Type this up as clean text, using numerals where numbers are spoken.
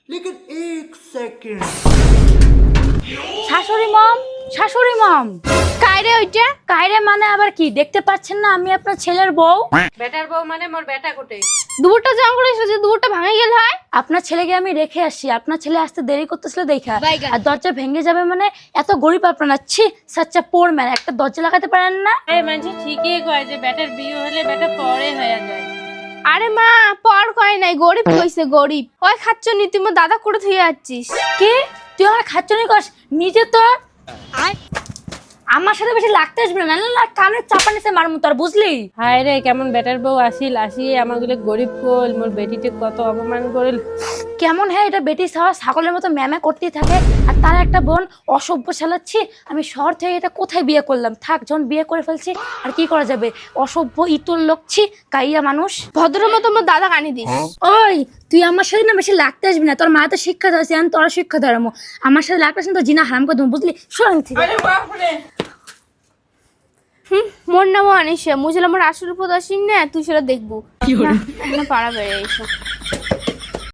लेकिन एक सेकंड। শাশুড়ি মম কাইরে ওইটা কাইরে মানে আবার কি দেখতে পাচ্ছেন না আমি আপনার ছেলের বউ বেটার বউ মানে মোর বেটা কোটে দুটো জঙ্গলে এসেছে দুটো ভাঙে গেল হয় আপনার ছেলেকে আমি রেখে আসি আপনার ছেলে আসতে দেরি করতেছিল দেখা আর দরজা ভেঙে যাবে মানে এত গরিব আপনারা ছি সাচ্চা পোর ম্যান একটা দরজা লাগাতে পারেন না এই মানছি ঠিকই কয় যে বেটার বিয়ে হলে বেটা পরে হয়ে যায়। আরে মা পর কয় নাই গরিব কইছে গরিব ওই খাচ্ছ নি তুই মোর দাদা করে থুয়ে যাচ্ছিস কি তুই আমার খাচ্ছনি কস নিজে তো আমার সাথে বেশি লাগতে আসবে না না কানের চাপা নিচে মারমু তোর বুঝলি হায় রে কেমন বেটার বউ আসিয়ে আমাগুলো গরিব কোল মোর বেটিতে কত অপমান করিল। কেমন হ্যাঁ এটা বেটি সাওয়া ছাগলের মতো ম্যামে করতেই থাকে আর তার একটা বোন অসভ্য চালাচ্ছি আমি শহর থেকে এটা কোথায় বিয়ে করলাম থাক যখন বিয়ে করে ফেলছি আর কি করা যাবে অসভ্য ইতর লোকছি কাইয়া মানুষ ভদ্র মতো মোর দাদা কানি দিস ওই তুই আমার সাথে না বেশি লাগতে আসবি না তোর মা তো শিক্ষা ধরেছে আমি তোরা শিক্ষা ধরামো আমার সাথে লাগতে আসেন তো জিনা হারাম করে দেবো বুঝলি শোন মোর নাম অনিশা মুঝে আমার আসল উপদর্শী না তুই সেটা দেখবো না পাড়া বেড়ে এসো